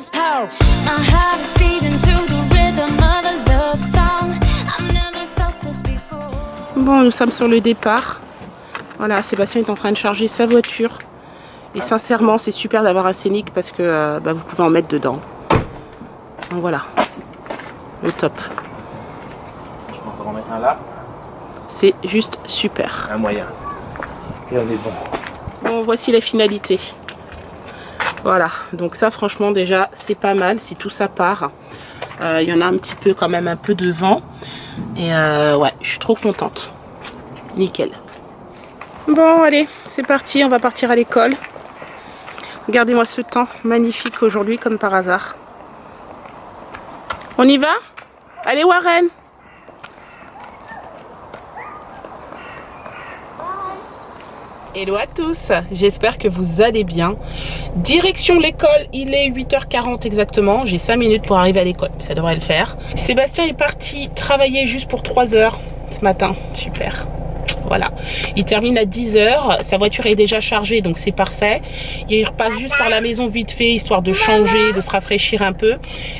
this power. My heart is beating to the rhythm of a love song. I've never felt this before. Bon, nous sommes sur le départ. Voilà, Sébastien est en train de charger sa voiture. Et sincèrement, c'est super d'avoir un Scénic parce que vous pouvez en mettre dedans. Donc voilà, le top. Je peux encore en mettre un là. C'est juste super. Un moyen. Et on est bon. Bon, voici la finalité. Voilà, donc ça franchement déjà c'est pas mal si tout ça part. Il y en a un petit peu quand même, un peu de vent. Et ouais, je suis trop contente. Nickel. Bon allez, c'est parti, on va partir à l'école. Regardez-moi ce temps magnifique aujourd'hui comme par hasard. On y va? Allez Warren! Hello à tous, j'espère que vous allez bien. Direction l'école, il est 8h40 exactement. J'ai 5 minutes pour arriver à l'école, ça devrait le faire. Sébastien est parti travailler juste pour 3 heures ce matin, super. Voilà, il termine à 10h, sa voiture est déjà chargée donc c'est parfait. Il repasse juste par la maison vite fait histoire de changer, de se rafraîchir un peu.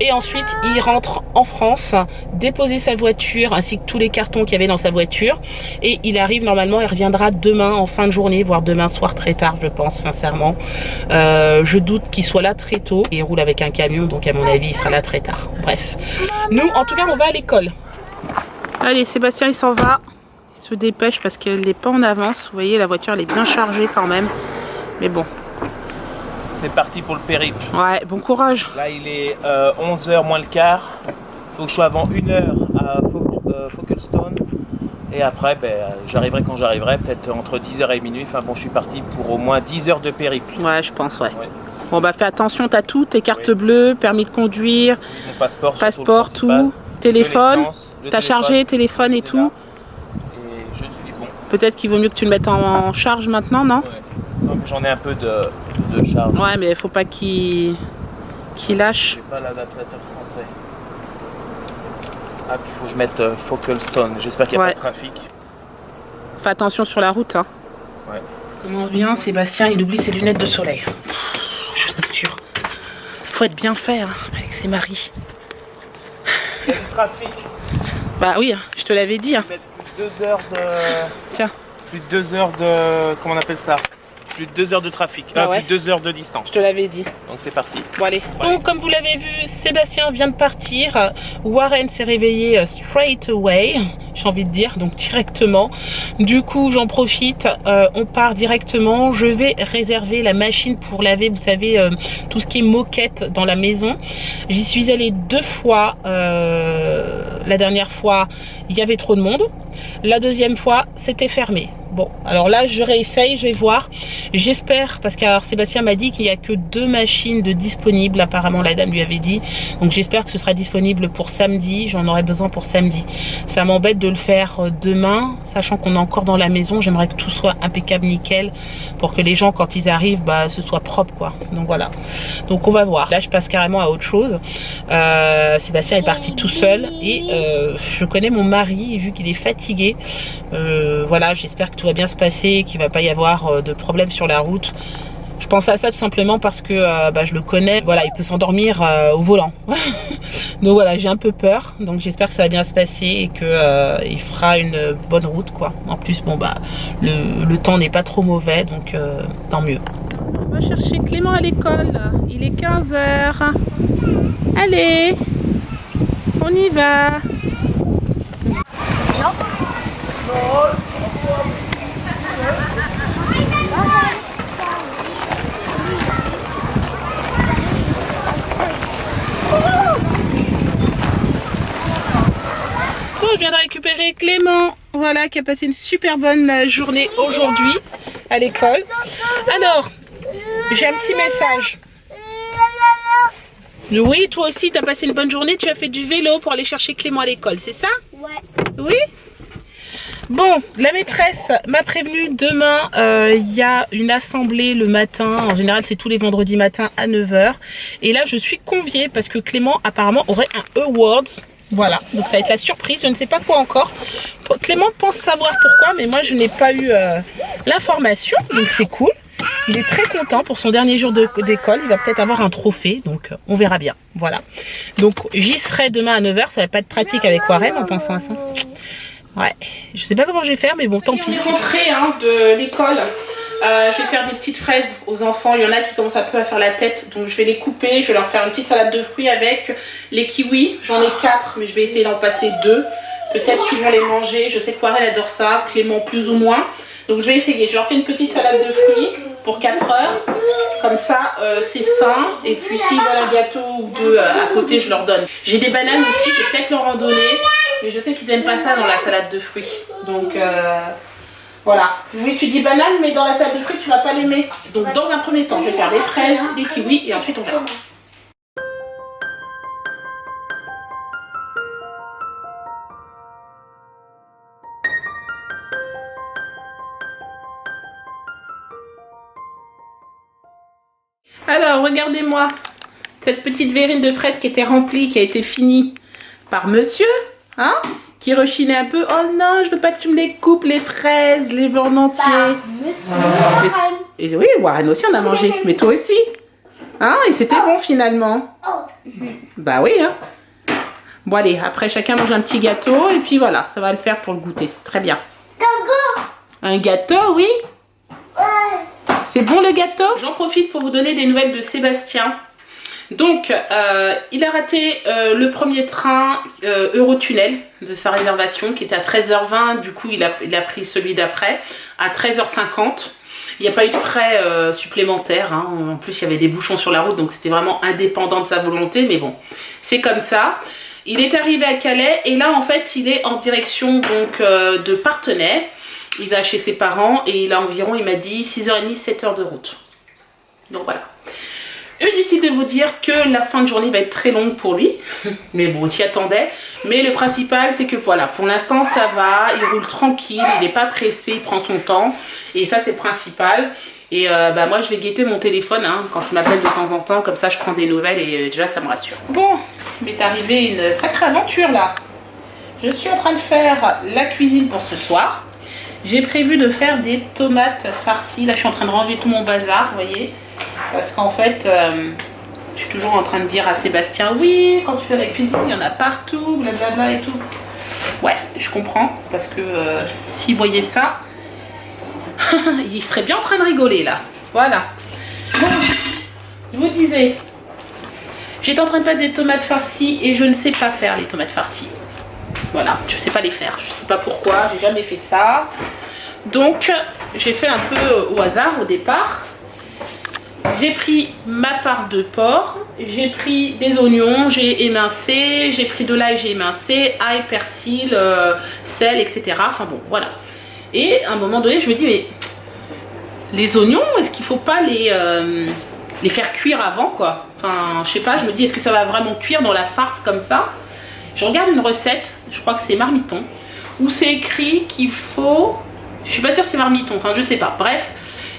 Et ensuite il rentre en France, déposer sa voiture ainsi que tous les cartons qu'il y avait dans sa voiture. Et il arrive normalement, il reviendra demain en fin de journée, voire demain soir très tard je pense sincèrement. Je doute qu'il soit là très tôt. Il roule avec un camion donc à mon avis il sera là très tard. Bref, nous en tout cas on va à l'école. Allez Sébastien il s'en va. Se dépêche parce qu'elle n'est pas en avance. Vous voyez la voiture elle est bien chargée quand même. Mais bon. C'est parti pour le périple. Ouais, bon courage. Là il est 11h moins le quart. Il faut que je sois avant 1h à Folkestone. Et après j'arriverai quand j'arriverai, peut-être entre 10h et minuit. Enfin bon je suis parti pour au moins 10 heures de périple. Ouais je pense ouais. Bon bah fais attention, t'as tout, tes cartes bleues, permis de conduire, mon passeport tout, téléphone, t'as chargé, téléphone et tout. Peut-être qu'il vaut mieux que tu le mettes en charge maintenant, non? Ouais. Donc j'en ai un peu de charge. Ouais, mais il faut pas qu'il lâche. J'ai pas l'adaptateur français. Ah, puis il faut que je mette Folkestone. J'espère qu'il n'y a pas de trafic. Fais attention sur la route. Hein. Ouais. Commence bien, Sébastien, il oublie ses lunettes de soleil. Je suis sûre. Faut être bien fait hein, avec ses maris. Il y a du trafic. Bah oui, je te l'avais dit. Hein. 2 heures de... Tiens. Plus de 2 heures de... Comment on appelle ça? Plus de 2 heures de trafic. Plus de 2 heures de distance. Je te l'avais dit. Donc c'est parti. Bon allez. Ouais. Donc comme vous l'avez vu, Sébastien vient de partir. Warren s'est réveillé straight away. J'ai envie de dire, donc directement. Du coup, j'en profite. On part directement. Je vais réserver la machine pour laver, vous savez, tout ce qui est moquette dans la maison. J'y suis allée 2 fois. La dernière fois, il y avait trop de monde. La deuxième fois, c'était fermé. Bon, alors là, je réessaye, je vais voir. J'espère, parce que Sébastien m'a dit qu'il n'y a que 2 machines de disponibles. Apparemment, la dame lui avait dit. Donc, j'espère que ce sera disponible pour samedi. J'en aurai besoin pour samedi. Ça m'embête de le faire demain, sachant qu'on est encore dans la maison. J'aimerais que tout soit impeccable, nickel, pour que les gens, quand ils arrivent, ce soit propre, quoi. Donc, voilà. Donc, on va voir. Là, je passe carrément à autre chose. Sébastien est parti tout seul. Et je connais mon mari, vu qu'il est fatigué. Voilà, j'espère que tout va bien se passer, qu'il va pas y avoir de problème sur la route. Je pense à ça tout simplement parce que je le connais. Voilà, il peut s'endormir au volant. Donc voilà, j'ai un peu peur. Donc j'espère que ça va bien se passer et que il fera une bonne route, quoi. En plus, bon le temps n'est pas trop mauvais, donc tant mieux. On va chercher Clément à l'école. Il est 15h. Allez, on y va. Bon, je viens de récupérer Clément, voilà, qui a passé une super bonne journée aujourd'hui à l'école. Alors, j'ai un petit message. Oui, toi aussi, tu as passé une bonne journée, tu as fait du vélo pour aller chercher Clément à l'école, c'est ça? Ouais. Oui? Bon, la maîtresse m'a prévenu demain, il y a une assemblée le matin. En général, c'est tous les vendredis matins à 9h. Et là, je suis conviée parce que Clément, apparemment, aurait un awards. Voilà, donc ça va être la surprise. Je ne sais pas quoi encore. Clément pense savoir pourquoi, mais moi, je n'ai pas eu l'information. Donc, c'est cool. Il est très content pour son dernier jour d'école. Il va peut-être avoir un trophée. Donc, donc on verra bien. Voilà. Donc j'y serai demain à 9 h, ça va pas être pratique avec Warren en pensant à ça. Ouais, je sais pas comment je vais faire, mais bon, tant pis. On est rentré de l'école. Je vais faire des petites fraises aux enfants. Il y en a qui commencent un peu à faire la tête, donc je vais les couper. Je vais leur faire une petite salade de fruits avec les kiwis. J'en ai 4, mais je vais essayer d'en passer 2. Peut-être qu'ils vont les manger. Je sais que Warren adore ça, Clément plus ou moins. Donc je vais essayer. Je leur fais une petite salade de fruits pour 4 heures. Comme ça, c'est sain. Et puis s'ils veulent un gâteau ou 2 à côté, je leur donne. J'ai des bananes aussi, je vais peut-être leur en donner. Mais je sais qu'ils aiment pas ça dans la salade de fruits. Donc voilà. Oui, tu dis banane, mais dans la salade de fruits, tu vas pas l'aimer. Donc dans un premier temps, je vais faire des fraises, des kiwis et ensuite on verra. Alors, regardez-moi. Cette petite verrine de fraises qui était remplie, qui a été finie par monsieur, hein, qui rechinait un peu. Oh non, je veux pas que tu me les coupes, les fraises, les veux en entier. Et oui, Warren aussi en a mangé, mais toi aussi. Hein, et c'était bon finalement. Bah oui, hein. Bon allez, après chacun mange un petit gâteau et puis voilà, ça va le faire pour le goûter, c'est très bien. Un gâteau, oui. C'est bon le gâteau? J'en profite pour vous donner des nouvelles de Sébastien. Donc, il a raté le premier train Eurotunnel de sa réservation qui était à 13h20. Du coup, il a pris celui d'après à 13h50. Il n'y a pas eu de frais supplémentaires. Hein. En plus, il y avait des bouchons sur la route, donc c'était vraiment indépendant de sa volonté. Mais bon, c'est comme ça. Il est arrivé à Calais et là, en fait, il est en direction donc de Parthenay. Il va chez ses parents et il a environ, il m'a dit, 6h30, 7h de route. Donc voilà. Inutile de vous dire que la fin de journée va être très longue pour lui. Mais bon, on s'y attendait. Mais le principal, c'est que voilà, pour l'instant, ça va. Il roule tranquille, il n'est pas pressé, il prend son temps. Et ça, c'est le principal. Et bah, moi, je vais guetter mon téléphone hein, quand il m'appelle de temps en temps. Comme ça, je prends des nouvelles et déjà, ça me rassure. Bon, il m'est arrivé une sacrée aventure là. Je suis en train de faire la cuisine pour ce soir. J'ai prévu de faire des tomates farcies. Là, je suis en train de ranger tout mon bazar, vous voyez. Parce qu'en fait, je suis toujours en train de dire à Sébastien, oui, quand tu fais la cuisine, il y en a partout, blablabla et tout. Ouais, je comprends. Parce que s'il voyait ça, il serait bien en train de rigoler, là. Voilà. Bon, je vous disais, j'étais en train de faire des tomates farcies et je ne sais pas faire les tomates farcies. Voilà, je sais pas les faire, je sais pas pourquoi, j'ai jamais fait ça. Donc, j'ai fait un peu au hasard au départ. J'ai pris ma farce de porc, j'ai pris des oignons, j'ai émincé, j'ai pris de l'ail, j'ai émincé, ail, persil, sel, etc. Enfin bon, voilà. Et à un moment donné, je me dis, mais les oignons, est-ce qu'il faut pas les faire cuire avant, quoi? Enfin, je sais pas, je me dis, est-ce que ça va vraiment cuire dans la farce comme ça? Je regarde une recette, je crois que c'est Marmiton, où c'est écrit qu'il faut... Je suis pas sûre que c'est Marmiton, enfin je sais pas, bref.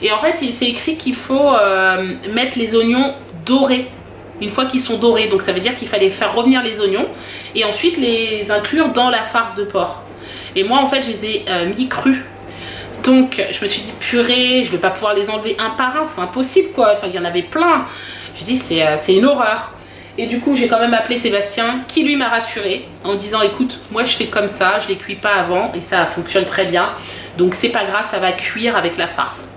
Et en fait, c'est écrit qu'il faut mettre les oignons dorés, une fois qu'ils sont dorés. Donc ça veut dire qu'il fallait faire revenir les oignons et ensuite les inclure dans la farce de porc. Et moi, en fait, je les ai mis crus. Donc je me suis dit, purée, je vais pas pouvoir les enlever un par un, c'est impossible quoi. Enfin, il y en avait plein. Je dis, c'est une horreur. Et du coup, j'ai quand même appelé Sébastien, qui lui m'a rassuré en disant, écoute, moi je fais comme ça, je les cuis pas avant et ça fonctionne très bien. Donc c'est pas grave, ça va cuire avec la farce.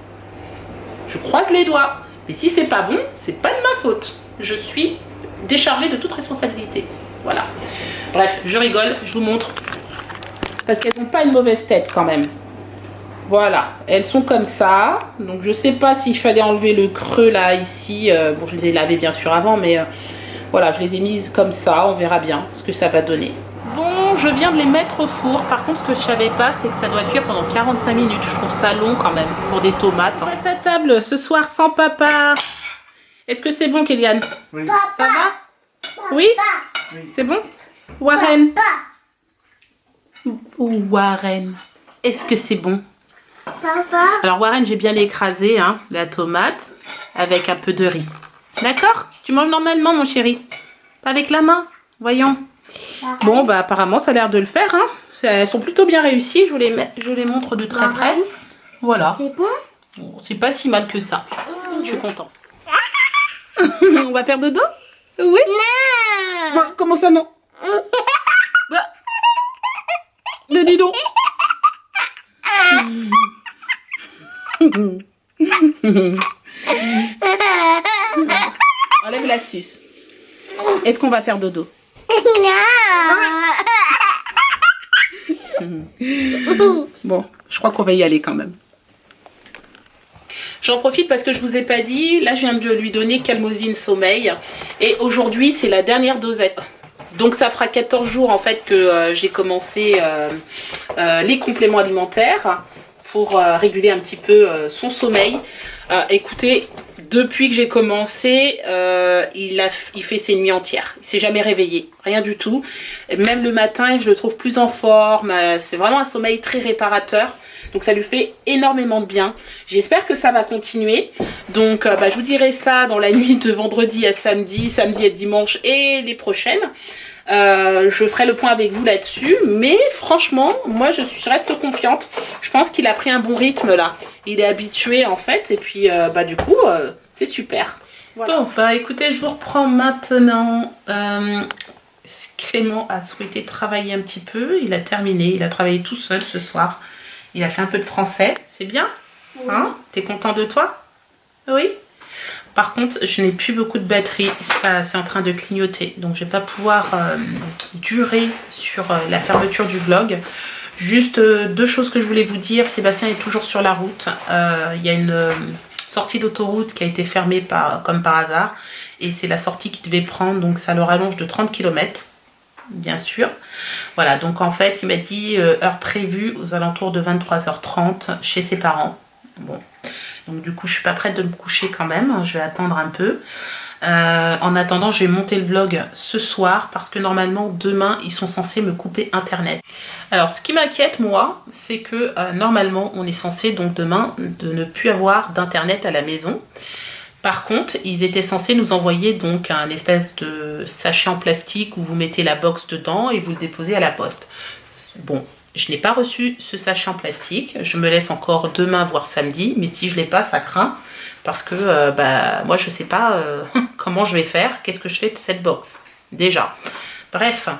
Je croise les doigts. Mais si c'est pas bon, c'est pas de ma faute. Je suis déchargée de toute responsabilité. Voilà. Bref, je rigole, je vous montre. Parce qu'elles n'ont pas une mauvaise tête quand même. Voilà, elles sont comme ça. Donc je sais pas s'il fallait enlever le creux là, ici. Bon, je les ai lavées bien sûr avant, mais voilà, je les ai mises comme ça. On verra bien ce que ça va donner. Bon, je viens de les mettre au four. Par contre, ce que je savais pas, c'est que ça doit cuire pendant 45 minutes. Je trouve ça long quand même pour des tomates. On passe à table ce soir sans papa. Est-ce que c'est bon, Kéliane? Oui. Ça va? Oui? C'est bon? Warren? Warren, est-ce que c'est bon? Papa. Alors Warren, j'ai bien écrasé hein, la tomate avec un peu de riz. D'accord? Tu manges normalement, mon chéri? Pas avec la main? Voyons. Bon, bah apparemment, ça a l'air de le faire. Hein. Elles sont plutôt bien réussies. Je vous les montre de très près. Voilà. C'est bon? Bon, c'est pas si mal que ça. Je suis contente. On va faire dodo? Oui. Non. Bah, comment ça non? Bah. Mais dis donc. Enlève la suce. Est-ce qu'on va faire dodo? Bon, je crois qu'on va y aller quand même. J'en profite parce que je vous ai pas dit, là je viens de lui donner Calmosine Sommeil et aujourd'hui c'est la dernière dosette. Donc ça fera 14 jours en fait que j'ai commencé les compléments alimentaires pour réguler un petit peu son sommeil. Écoutez, depuis que j'ai commencé, il fait ses nuits entières. Il s'est jamais réveillé, rien du tout. Et même le matin, je le trouve plus en forme. C'est vraiment un sommeil très réparateur. Donc ça lui fait énormément de bien. J'espère que ça va continuer. Donc je vous dirai ça dans la nuit de vendredi à samedi, samedi et dimanche et les prochaines. Je ferai le point avec vous là-dessus. Mais franchement, moi je reste confiante. Je pense qu'il a pris un bon rythme là. Il est habitué en fait. Et puis du coup, c'est super. Voilà. Bon, écoutez, je vous reprends maintenant. Clément a souhaité travailler un petit peu. Il a terminé. Il a travaillé tout seul ce soir. Il a fait un peu de français, c'est bien, oui. Hein? T'es content de toi? Oui. Par contre, je n'ai plus beaucoup de batterie, ça c'est en train de clignoter, donc je vais pas pouvoir durer sur la fermeture du vlog. Juste deux choses que je voulais vous dire. Sébastien est toujours sur la route. Il y a une sortie d'autoroute qui a été fermée comme par hasard, et c'est la sortie qu'il devait prendre, donc ça le rallonge de 30 km. Bien sûr. Voilà, donc en fait, il m'a dit heure prévue aux alentours de 23h30 chez ses parents. Bon, donc du coup, je suis pas prête de me coucher quand même. Je vais attendre un peu. En attendant, je vais monter le vlog ce soir parce que normalement, demain, ils sont censés me couper Internet. Alors, ce qui m'inquiète, moi, c'est que normalement, on est censé, donc demain, de ne plus avoir d'Internet à la maison. Par contre, ils étaient censés nous envoyer donc un espèce de sachet en plastique où vous mettez la box dedans et vous le déposez à la poste. Bon, je n'ai pas reçu ce sachet en plastique. Je me laisse encore demain, voire samedi. Mais si je ne l'ai pas, ça craint. Parce que moi, je ne sais pas comment je vais faire. Qu'est-ce que je fais de cette box déjà? Bref.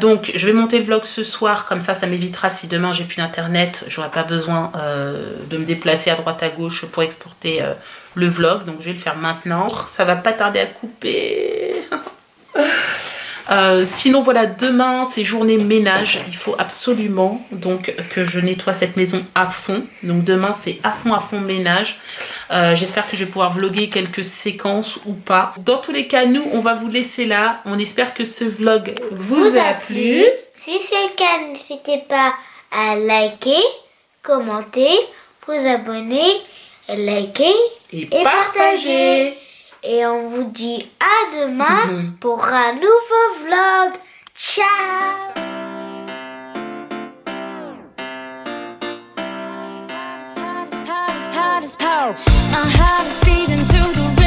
Donc je vais monter le vlog ce soir, comme ça m'évitera si demain j'ai plus d'internet, j'aurai pas besoin de me déplacer à droite à gauche pour exporter le vlog, donc je vais le faire maintenant. Ça va pas tarder à couper. Sinon voilà, demain c'est journée ménage, il faut absolument donc que je nettoie cette maison à fond. Donc demain c'est à fond ménage. J'espère que je vais pouvoir vlogger quelques séquences ou pas. Dans tous les cas, nous on va vous laisser là. On espère que ce vlog vous a plu. Si c'est le cas, n'hésitez pas à liker, commenter, vous abonner, liker et partager. Et on vous dit à demain pour un nouveau vlog. Ciao! My heart is beating to the